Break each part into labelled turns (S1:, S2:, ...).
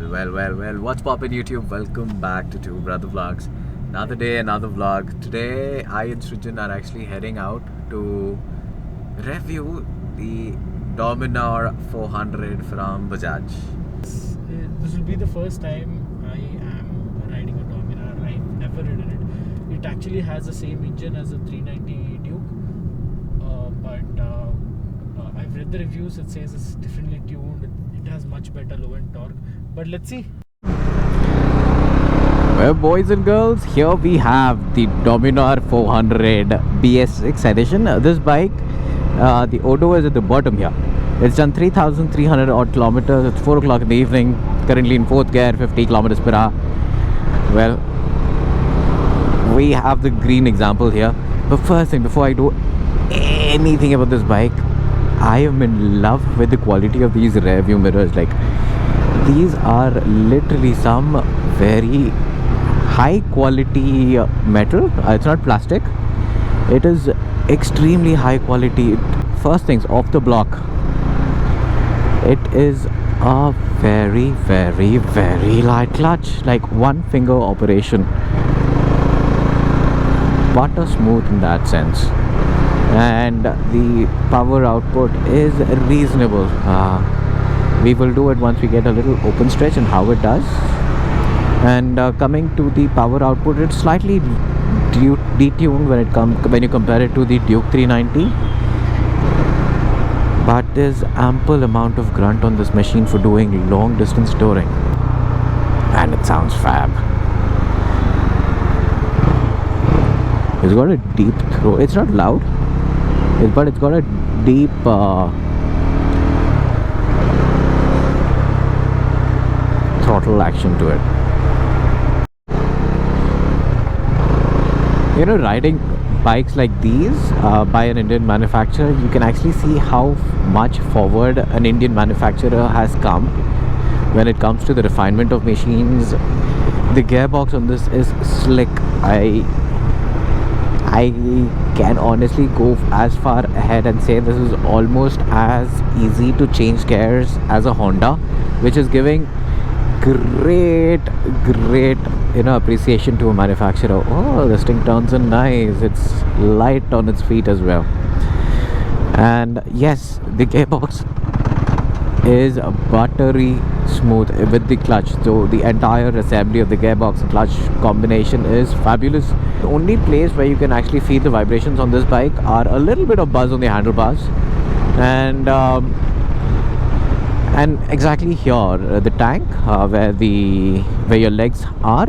S1: Well, what's poppin' YouTube? Welcome back to Two Brother Vlogs. Another day, another vlog. Today, I and Srijan are actually heading out to review the Dominar 400 from Bajaj.
S2: This will be the first time I am riding a Dominar. I've never ridden it. It actually has the same engine as a 390 Duke, but I've read the reviews. It says it's differently tuned. It has much better low-end torque. But let's see.
S1: Well, boys and girls, here we have the Dominar 400 BS6 edition. This bike, the Odo is at the bottom here. It's done 3,300 odd kilometers. It's 4 o'clock in the evening. Currently in 4th gear, 50 kilometers per hour. Well, we have the green example here. But first thing, before I do anything about this bike, I am in love with the quality of these rear view mirrors. Like, these are literally some very high quality metal. It's not plastic. It is extremely high quality. First things off the block, it is a very light clutch, like one finger operation, butter smooth in that sense. And the power output is reasonable. We will do it once we get a little open stretch and how it does. And coming to the power output, it's slightly detuned when you compare it to the Duke 390, but there's ample amount of grunt on this machine for doing long distance touring, and it sounds fab. It's got a deep throw. It's not loud, but it's got a deep throttle action to it. You know, riding bikes like these by an Indian manufacturer, you can actually see how much forward an Indian manufacturer has come when it comes to the refinement of machines. The gearbox on this is slick. I can honestly go as far ahead and say this is almost as easy to change gears as a Honda, which is giving great appreciation to a manufacturer. Oh, this thing turns in nice. It's light on its feet as well. And yes, the gearbox is buttery smooth with the clutch. So the entire assembly of the gearbox and clutch combination is fabulous. The only place where you can actually feel the vibrations on this bike are a little bit of buzz on the handlebars, and exactly here, the tank, where your legs are,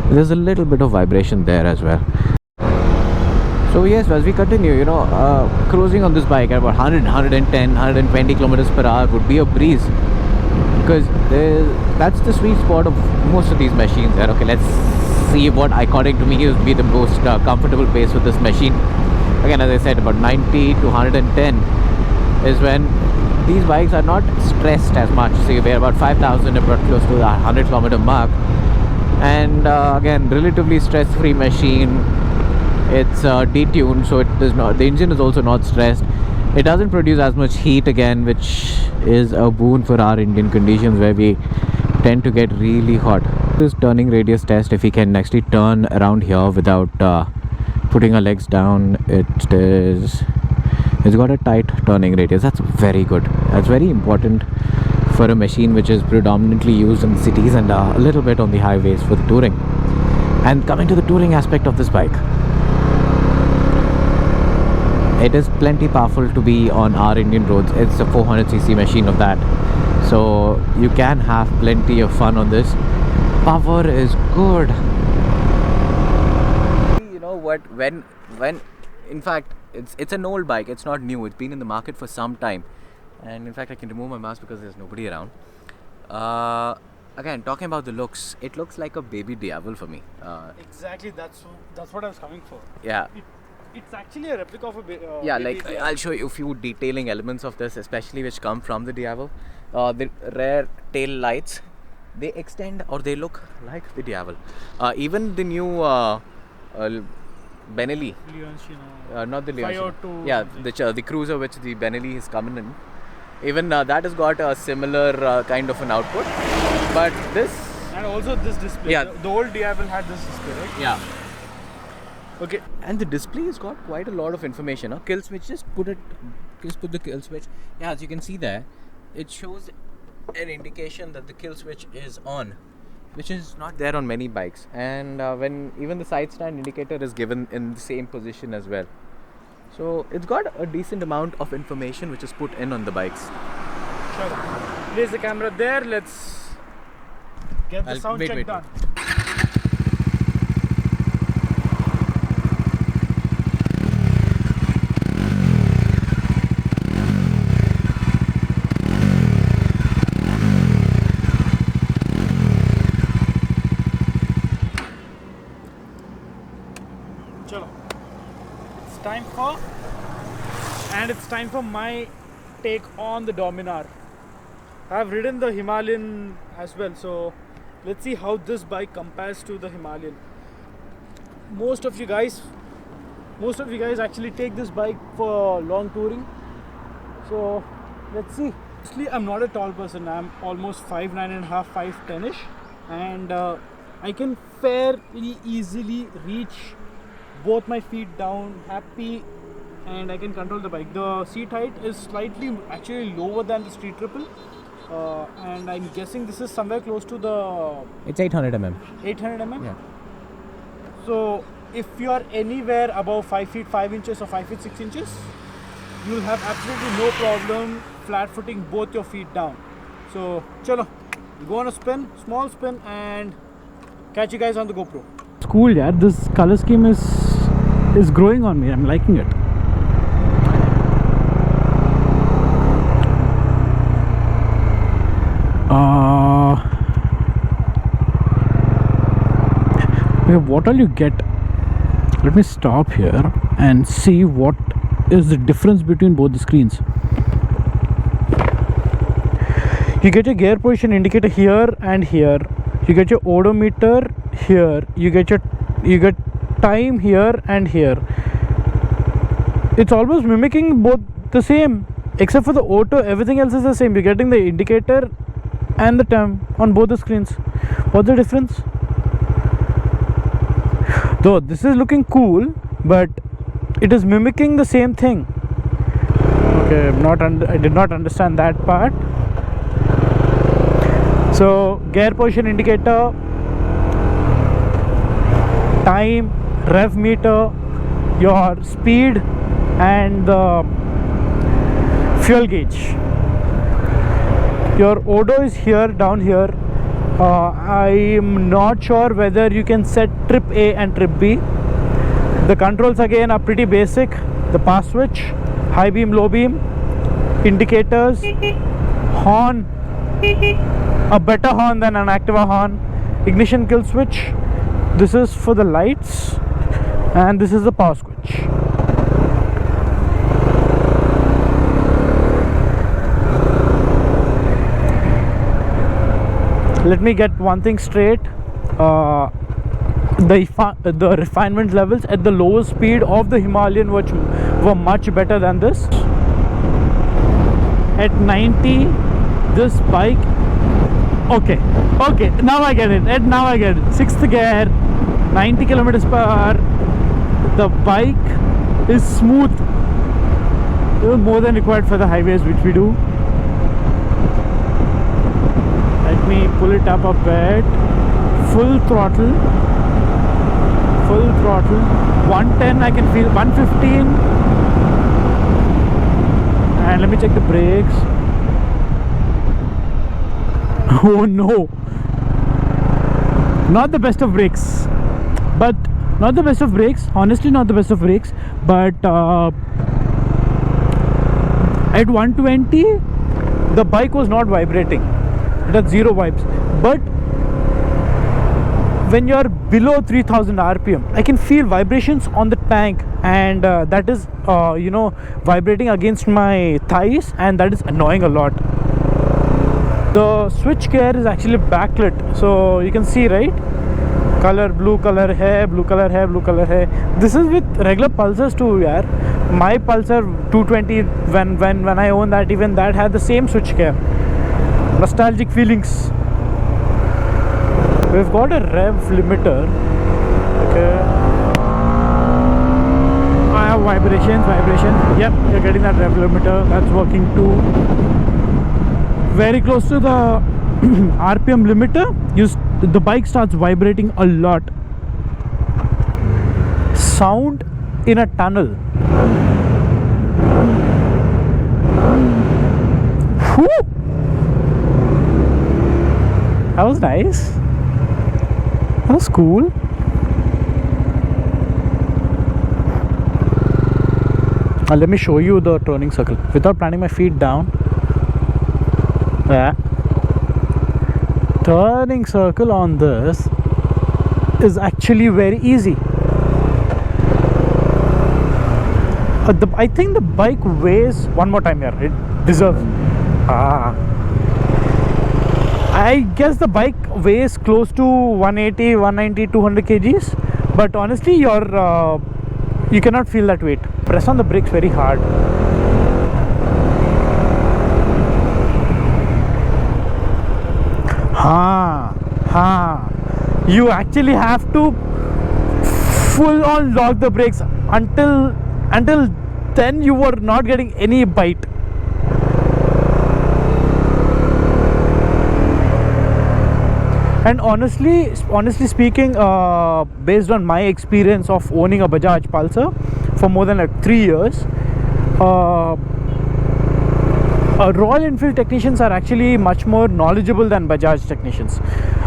S1: there's a little bit of vibration there as well. So yes, as we continue, cruising on this bike at about 100, 110, 120 kilometers per hour would be a breeze, because that's the sweet spot of most of these machines. Okay, let's see what according to me would be the most comfortable pace with this machine. Again, as I said, about 90 to 110 is when these bikes are not stressed as much. So we're about 5,000, about close to the 100 kilometer mark, and again, relatively stress-free machine. It's detuned, so it does not. The engine is also not stressed. It doesn't produce as much heat again, which is a boon for our Indian conditions where we tend to get really hot. This turning radius test, if we can actually turn around here without putting our legs down, it's got a tight turning radius. That's very good. That's very important for a machine which is predominantly used in cities and a little bit on the highways for the touring. And coming to the touring aspect of this bike, it is plenty powerful to be on our Indian roads. It's a 400cc machine of that, so you can have plenty of fun on this. Power is good. You know what, when in fact, it's an old bike. It's not new. It's been in the market for some time, and in fact, I can remove my mask because there's nobody around. Again, talking about the looks, it looks like a baby Diavel for me.
S2: Exactly, that's what I was coming for.
S1: Yeah.
S2: It's actually a replica of a
S1: yeah, like I'll show you a few detailing elements of this, especially which come from the Diavel. The rear tail lights, they extend or they look like the Diavel. Even the new Benelli, not the Leon.
S2: 502.
S1: Yeah, the cruiser which the Benelli is coming in. Even that has got a similar kind of an output. But this,
S2: And also this display.
S1: Yeah.
S2: The old Diavel had this display, right?
S1: yeah.
S2: Okay.
S1: And the display has got quite a lot of information. Kill switch, just put the kill switch. Yeah, as you can see there, it shows an indication that the kill switch is on, which is not there on many bikes. And when even the side stand indicator is given in the same position as well. So it's got a decent amount of information which is put in on the bikes.
S2: Sure. Place the camera there. Let's get the sound check done. Chalo. It's time for my take on the Dominar. I've ridden the Himalayan as well, so let's see how this bike compares to the Himalayan. Most of you guys actually take this bike for long touring, so let's see. Actually, I'm not a tall person. I'm almost 5'9.5", 5'10"ish, and I can fairly easily reach both my feet down happy, and I can control the bike. The seat height is slightly actually lower than the Street Triple, and I'm guessing this is somewhere close to the
S1: It's 800 mm.
S2: 800 mm.
S1: Yeah.
S2: So if you are anywhere above 5 feet 5 inches or 5 feet 6 inches, you'll have absolutely no problem flat footing both your feet down. So chalo, go on a spin, small spin, and catch you guys on the GoPro. It's cool, yeah. This color scheme is growing on me. I'm liking it. What all you get? Let me stop here and see what is the difference between both the screens. You get your gear position indicator here and here. You get your odometer here. You get time here and here. It's almost mimicking both the same, except for the auto. Everything else is the same. You're getting the indicator and the time on both the screens. What's the difference? Though this is looking cool, but it is mimicking the same thing. Okay, I did not understand that part. So gear position indicator, time, rev meter, your speed, and the fuel gauge. Your odo is here, down here. I'm not sure whether you can set trip A and trip B. The controls again are pretty basic. The pass switch, high beam, low beam, indicators, horn, a better horn than an Activa horn, ignition kill switch. This is for the lights, and this is the power switch. Let me get one thing straight. The refinement levels at the lowest speed of the Himalayan were much better than this. At 90, this bike, okay, now I get it. 6th gear, 90 kilometers per hour. The bike is smooth, more than required for the highways which we do. Let me pull it up a bit. Full throttle, 110 I can feel, 115, and let me check the brakes. Oh no, not the best of brakes, honestly not the best of brakes, but at 120 the bike was not vibrating. It had zero vibes. But when you're below 3000 rpm, I can feel vibrations on the tank, and that is vibrating against my thighs, and that is annoying a lot. The switch gear is actually backlit, so you can see, right? Color, blue color hai, blue color hai, blue color hai. This is with regular pulsars too, yaar. My Pulsar 220, when I owned that, even that had the same switchgear. Nostalgic feelings. We've got a rev limiter. Okay. I have vibrations. Yep, you're getting that rev limiter. That's working too. Very close to the RPM limiter. The bike starts vibrating a lot. Sound in a tunnel. Whew. That was nice. That was cool. Let me show you the turning circle without planting my feet down. Yeah. Turning circle on this is actually very easy. I think the bike weighs, one more time here, it deserves. I guess the bike weighs close to 180, 190, 200 kgs, but honestly you cannot feel that weight. Press on the brakes very hard. You actually have to full on lock the brakes. Until then you were not getting any bite. And honestly speaking, based on my experience of owning a Bajaj Pulsar for more than like 3 years, Royal Enfield technicians are actually much more knowledgeable than Bajaj technicians.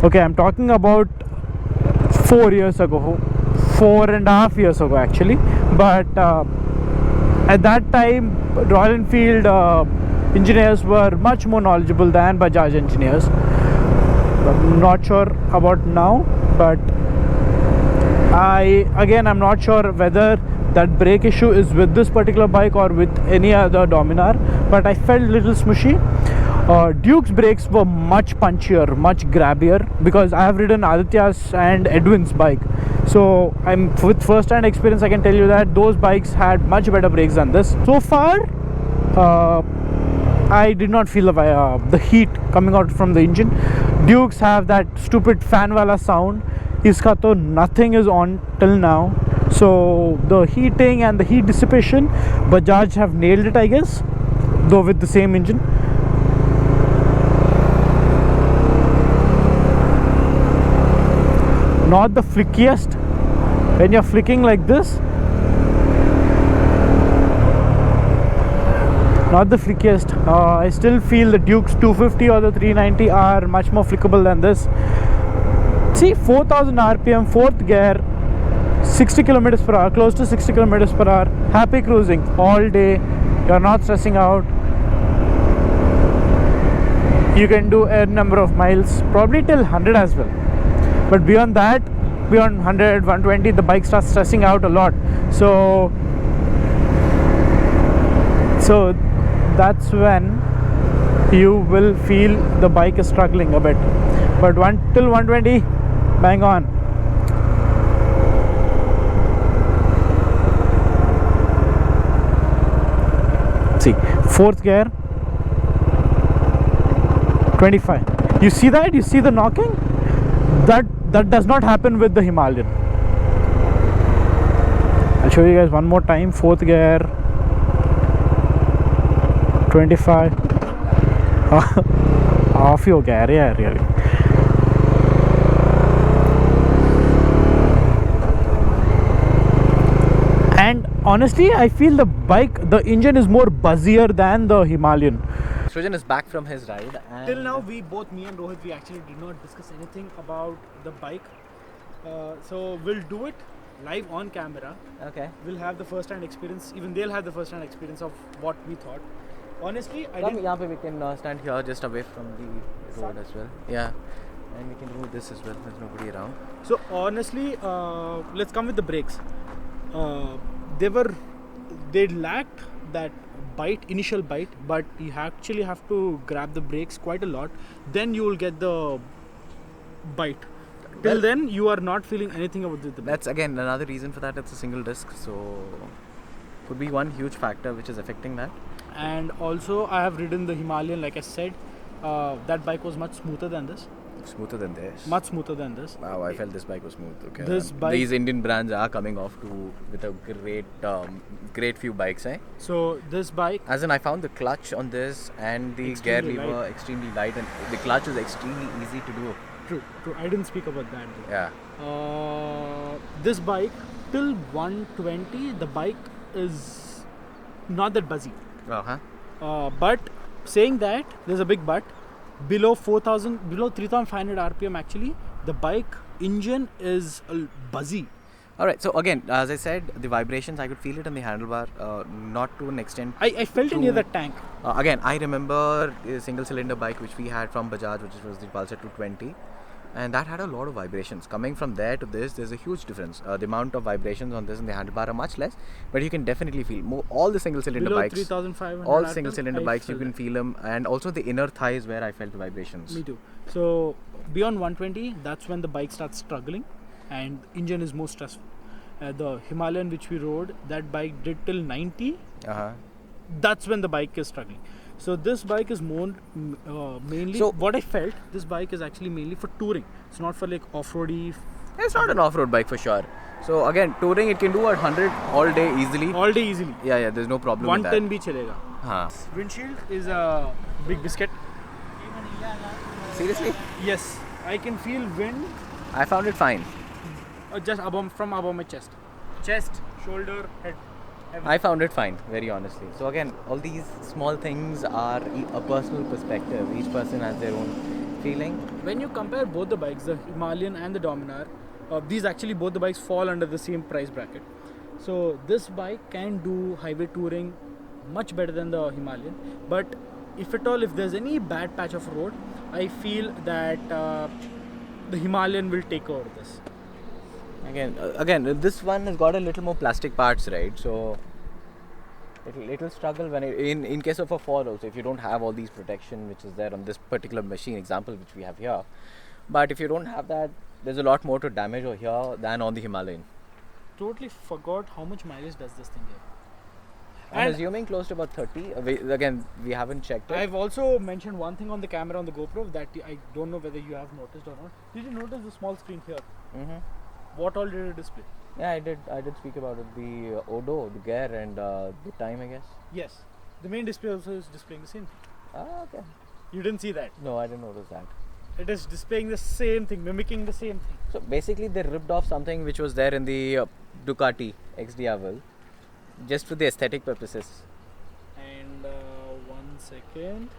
S2: Okay, I'm talking about 4 years ago, 4.5 years ago actually. But at that time, Royal Enfield engineers were much more knowledgeable than Bajaj engineers. I'm not sure about now, but I'm not sure whether that brake issue is with this particular bike or with any other Dominar, but I felt a little smushy. Duke's brakes were much punchier, much grabbier, because I have ridden Aditya's and Edwin's bike, so with first-hand experience I can tell you that those bikes had much better brakes than this. So far I did not feel the heat coming out from the engine. Dukes have that stupid fan wala sound. Iska to nothing is on till now. So the heating and the heat dissipation, Bajaj have nailed it, I guess, though with the same engine. Not the flickiest. When you're flicking like this, not the flickiest. I still feel the Duke's 250 or the 390 are much more flickable than this. See, 4000 RPM, 4th gear, 60 kilometers per hour, close to 60 kilometers per hour, happy cruising all day. You're not stressing out. You can do a number of miles, probably till 100 as well. But beyond that, beyond 100, 120, the bike starts stressing out a lot. So that's when you will feel the bike is struggling a bit. But till 120, bang on. See, 4th gear, 25. You see that? You see the knocking? That does not happen with the Himalayan. I'll show you guys one more time. 4th gear, 25. Off your gear, yeah, really. And honestly, I feel the engine is more buzzier than the Himalayan.
S1: Srijan is back from his ride. And
S2: Till now, me and Rohit, we actually did not discuss anything about the bike. So we'll do it live on camera.
S1: Okay.
S2: We'll have the first-hand experience. Even they'll have the first-hand experience of what we thought. Honestly,
S1: we can stand here just away from the road as well. Yeah. And we can do this as well. There's nobody around.
S2: So honestly, let's come with the brakes. They lacked that initial bite, but you actually have to grab the brakes quite a lot. Then you will get the bite. Till then, you are not feeling anything about the bike.
S1: That's again another reason for that. It's a single disc, so could be one huge factor which is affecting that.
S2: And also I have ridden the Himalayan, like I said. That bike was much smoother than this.
S1: Smoother than this.
S2: Much smoother than this.
S1: Wow, I felt this bike was smooth. Okay.
S2: This bike-
S1: These Indian brands are coming off with a great few bikes, eh?
S2: So this bike,
S1: As in, I found the clutch on this and the
S2: Extremely
S1: gear lever
S2: light.
S1: extremely light, and the clutch is extremely easy to do.
S2: true. I didn't speak about that though.
S1: Yeah.
S2: This bike till 120, the bike is not that buzzy. But saying that, there's a big but. Below 3,500 RPM actually, the bike engine is buzzy.
S1: All right. So again, as I said, the vibrations, I could feel it in the handlebar, not to an extent.
S2: I felt it near the tank.
S1: Again, I remember a single cylinder bike which we had from Bajaj, which was the Pulsar 220, and that had a lot of vibrations. Coming from there to this, there's a huge difference. The amount of vibrations on this and the handlebar are much less, but you can definitely feel more. All the single cylinder
S2: Below
S1: bikes,
S2: 3,500
S1: all
S2: RPM,
S1: single cylinder
S2: I
S1: bikes, you
S2: felt
S1: can
S2: that.
S1: feel them, and also the inner thigh is where I felt the vibrations.
S2: Me too. So beyond 120, that's when the bike starts struggling, and engine is more stressful. The Himalayan which we rode, that bike did till 90. That's when the bike is struggling. So this bike is more mainly.
S1: So-
S2: what I felt, this bike is actually mainly for touring. It's not for like off-roady.
S1: It's not an off-road bike for sure. So again, touring it can do 100 all day easily.
S2: All day easily.
S1: Yeah, there's no problem
S2: 110
S1: with
S2: bhi chalega.
S1: that. Huh.
S2: Windshield is a big biscuit.
S1: Seriously?
S2: Yes, I can feel wind
S1: I found it fine.
S2: just above my chest. Chest, shoulder, head.
S1: I found it fine, very honestly. So again, all these small things are a personal perspective. Each person has their own feeling.
S2: When you compare both the bikes, the Himalayan and the Dominar, these actually both the bikes fall under the same price bracket. So this bike can do highway touring much better than the Himalayan. But if at all, if there's any bad patch of road, I feel that the Himalayan will take over this.
S1: Again, this one has got a little more plastic parts, right? So it'll struggle when in case of a fall also, if you don't have all these protection which is there on this particular machine example which we have here. But if you don't have that, there's a lot more to damage over here than on the Himalayan.
S2: Totally forgot how much mileage does this thing give.
S1: I'm
S2: And-
S1: assuming close to about 30. We haven't checked it.
S2: I've also mentioned one thing on the camera on the GoPro that I don't know whether you have noticed or not. Did you notice the small screen here?
S1: Mm-hmm.
S2: What all did it display?
S1: Yeah, I did speak about it. The odo, the gear, and the time, I guess.
S2: Yes. The main display also is displaying the same thing.
S1: Ah, okay.
S2: You didn't see that.
S1: No, I didn't notice that.
S2: It is displaying the same thing, mimicking the same thing.
S1: So basically, they ripped off something which was there in the Ducati XD Aval, just for the aesthetic purposes.
S2: And 1 second.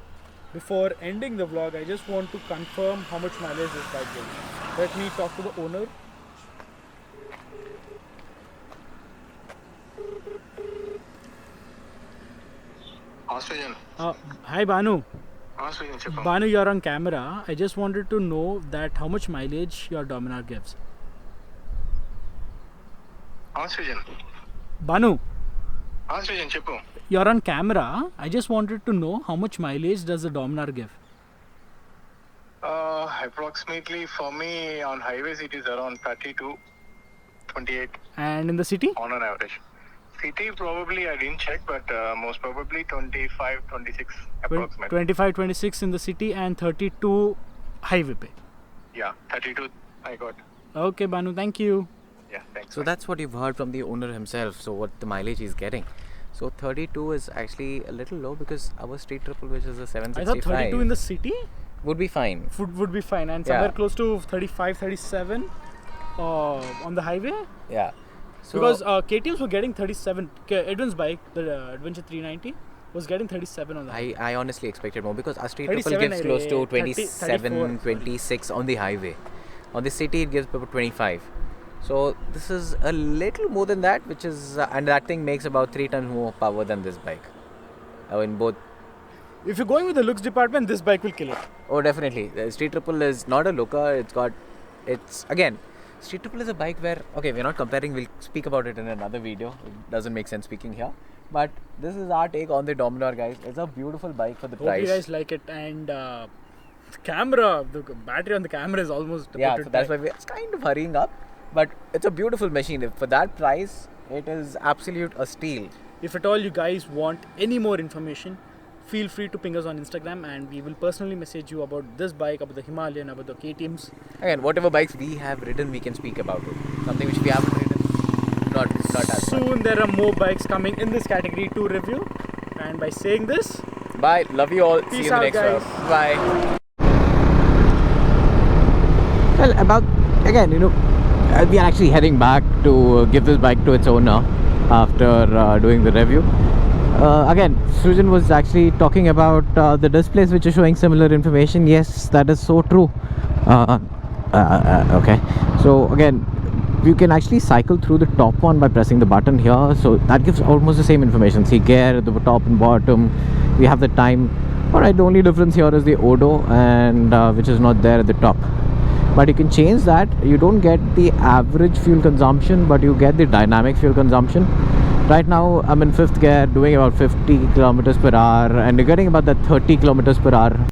S2: Before ending the vlog, I just want to confirm how much mileage this bike gives. Let me talk to the owner.
S3: Srijan.
S2: Hi Banu.
S3: Srijan, చెప్పు.
S2: Banu, you're on camera. I just wanted to know that how much mileage your Dominar gives.
S3: Srijan.
S2: Banu,
S3: Srijan, చెప్పు.
S2: you're on camera. I just wanted to know how much mileage does the Dominar give?
S3: Approximately for me on highways it is around 32, 28
S2: And in the city?
S3: on an average. City probably I didn't check, but most probably 25, 26 approximately.
S2: 25, 26 in the city and 32 highway pay.
S3: Yeah, 32 I got.
S2: Okay, Banu, thank you.
S3: Yeah, thanks.
S1: So that's what you've heard from the owner himself. So what the mileage he's getting. So 32 is actually a little low because our street triple, which is a 765,
S2: I thought 32 in the city
S1: would be fine.
S2: would be fine, and
S1: Yeah.
S2: somewhere close to 35, 37 on the highway.
S1: Yeah. So
S2: Because KTMs were getting 37. Edwin's bike, the Adventure 390, was getting 37 on the highway.
S1: I honestly expected more because our street triple
S2: 37
S1: gives close to
S2: 30,
S1: 27,
S2: 34,
S1: 26 on the highway. On the city, it gives about 25. So this is a little more than that, which is and that thing makes about 3 times more power than this bike. In both.
S2: If you're going with the looks department, this bike will kill it.
S1: Oh, definitely. The Street Triple is not a looker. It's again, Street Triple is a bike where, okay, we're not comparing. We'll speak about it in another video. It doesn't make sense speaking here. But this is our take on the Dominar, guys. It's a beautiful bike for the
S2: Hope
S1: price.
S2: you guys like it. And the battery on the camera is almost
S1: Yeah,
S2: put to
S1: so that's
S2: die.
S1: why we're kind of hurrying up. But it's a beautiful machine. For that price, it is absolute a steal.
S2: If at all you guys want any more information, feel free to ping us on Instagram, and we will personally message you about this bike, about the Himalayan, about the KTMs.
S1: Again, whatever bikes we have ridden, we can speak about it. Something which we haven't ridden, not as much.
S2: Soon there are more bikes coming in this category to review. And by saying this,
S1: Bye. Love you all. See
S2: Peace
S1: you in the
S2: out,
S1: next
S2: guys.
S1: round. Bye. Well, about again, we are actually heading back to give this bike to its owner after doing the review. Again, Srujan was actually talking about the displays which are showing similar information. Yes, that is so true. Okay, so again, you can actually cycle through the top one by pressing the button here, so that gives almost the same information. See gear at the top and bottom, we have the time. Alright, the only difference here is the odo, and which is not there at the top. But you can change that. You don't get the average fuel consumption, but you get the dynamic fuel consumption. Right now I'm in 5th gear doing about 50 kilometers per hour, and you're getting about that 30 kilometers per hour